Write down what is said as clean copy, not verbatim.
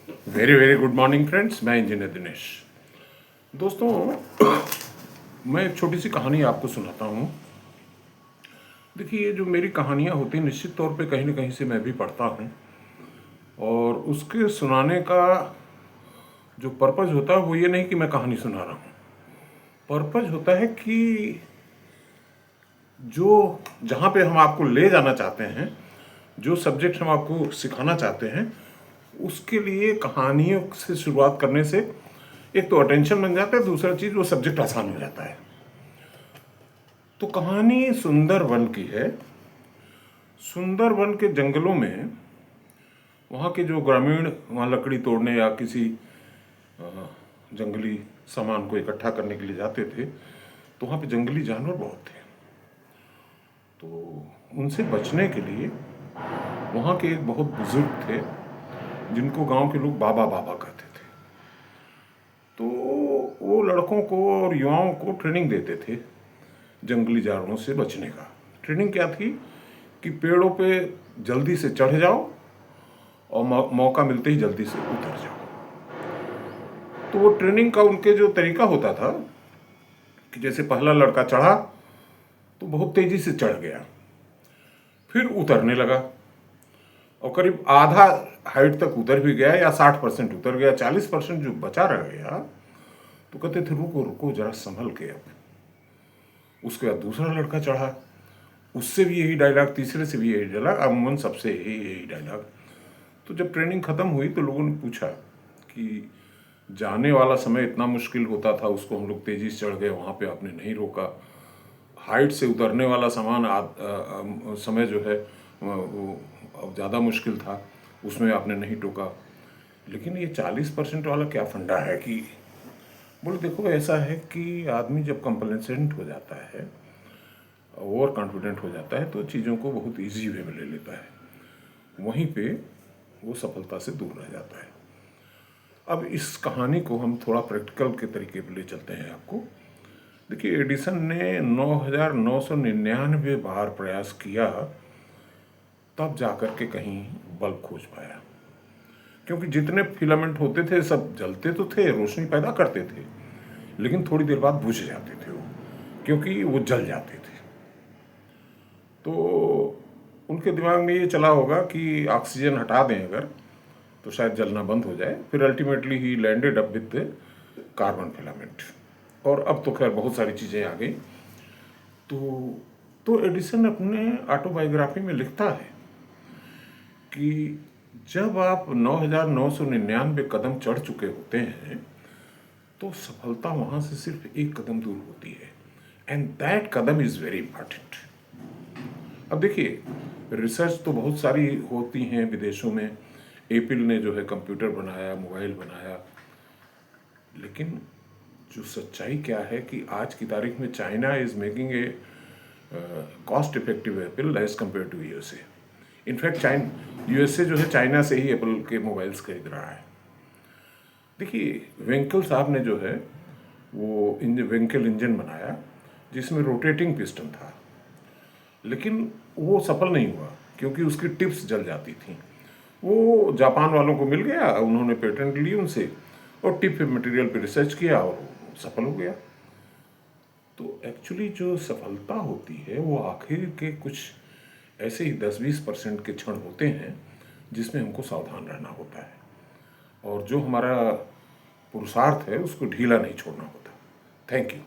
Very very good morning friends, मैं engineer Dinesh. दोस्तों, मैं एक छोटी सी कहानी आपको सुनाता हूँ। देखिए, ये जो मेरी कहानियाँ होती हैं निश्चित तौर पे कहीं ना कहीं से मैं भी पढ़ता हूँ, और उसके सुनाने का जो पर्पज़ होता है वो ये नहीं कि मैं कहानी सुना रहा हूँ। पर्पज़ होता है कि जो जहाँ पे हम आपको ले जाना चाहते हैं, जो सब्जेक्ट हम आपको सिखाना चाहते हैं, उसके लिए कहानियों से शुरुआत करने से एक तो अटेंशन बन जाता है, दूसरा चीज़ वो सब्जेक्ट आसान हो जाता है। तो कहानी सुंदरवन की है। सुंदरवन के जंगलों में वहाँ के जो ग्रामीण वहाँ लकड़ी तोड़ने या किसी जंगली सामान को इकट्ठा करने के लिए जाते थे, तो वहाँ पे जंगली जानवर बहुत थे। तो उनसे बचने के लिए वहाँ के एक बहुत बुजुर्ग थे जिनको गांव के लोग बाबा बाबा कहते थे। तो वो लड़कों को और युवाओं को ट्रेनिंग देते थे जंगली जानवरों से बचने का। ट्रेनिंग क्या थी कि पेड़ों पे जल्दी से चढ़ जाओ और मौका मिलते ही जल्दी से उतर जाओ। तो वो ट्रेनिंग का उनके जो तरीका होता था कि जैसे पहला लड़का चढ़ा तो बहुत तेजी से चढ़ गया, फिर उतरने लगा और करीब आधा हाइट तक उतर भी गया या 60% उतर गया, 40% जो बचा रह गया तो कहते थे रुको रुको जरा संभल के। अब उसके बाद दूसरा लड़का चढ़ा, उससे भी यही डायलॉग, तीसरे से भी यही डायलॉग, अमूमन सबसे यही डायलॉग। तो जब ट्रेनिंग ख़त्म हुई तो लोगों ने पूछा कि जाने वाला समय इतना मुश्किल होता था, उसको हम लोग तेज़ी से चढ़ गए, वहाँ पे आपने नहीं रोका। हाइट से उतरने वाला समय जो है वो ज़्यादा मुश्किल था, उसमें आपने नहीं टोका। लेकिन ये 40% वाला क्या फंडा है कि बोले देखो, ऐसा है कि आदमी जब कंप्लेसेंट हो जाता है, ओवर कॉन्फिडेंट हो जाता है, तो चीज़ों को बहुत इजी वे में ले लेता है, वहीं पे वो सफलता से दूर रह जाता है। अब इस कहानी को हम थोड़ा प्रैक्टिकल के तरीके पे ले चलते हैं आपको। देखिए, एडिसन ने 9,999 बार प्रयास किया, तब जाकर के कहीं बल्ब खोज पाया। क्योंकि जितने फिलामेंट होते थे सब जलते तो थे, रोशनी पैदा करते थे, लेकिन थोड़ी देर बाद बुझ जाते थे वो, क्योंकि वो जल जाते थे। तो उनके दिमाग में ये चला होगा कि ऑक्सीजन हटा दें अगर तो शायद जलना बंद हो जाए। फिर ultimately he landed up with carbon filament, और अब तो खैर बहुत सारी चीज़ें आ गई। तो एडिसन अपने ऑटोबायोग्राफी में लिखता है कि जब आप 9,999 कदम चढ़ चुके होते हैं तो सफलता वहाँ से सिर्फ एक कदम दूर होती है, and that Kadam is very important. अब देखिए, रिसर्च तो बहुत सारी होती हैं विदेशों में। एप्पल ने जो है कंप्यूटर बनाया, मोबाइल बनाया, लेकिन जो सच्चाई क्या है कि आज की तारीख में China is making a cost effective Apple as compare to USA. In fact USA जो है चाइना से ही एप्पल के मोबाइल्स खरीद रहा है। देखिए, वेंकल साहब ने जो है वो वेंकल इंजन बनाया जिसमें रोटेटिंग पिस्टन था, लेकिन वो सफल नहीं हुआ क्योंकि उसकी टिप्स जल जाती थी। वो जापान वालों को मिल गया, उन्होंने पेटेंट लिए उनसे और टिप मटेरियल पे रिसर्च किया और सफल हो गया। तो एक्चुअली जो सफलता होती है वो आखिर के कुछ ऐसे ही 10-20% के क्षण होते हैं जिसमें हमको सावधान रहना होता है, और जो हमारा पुरुषार्थ है उसको ढीला नहीं छोड़ना होता। Thank you.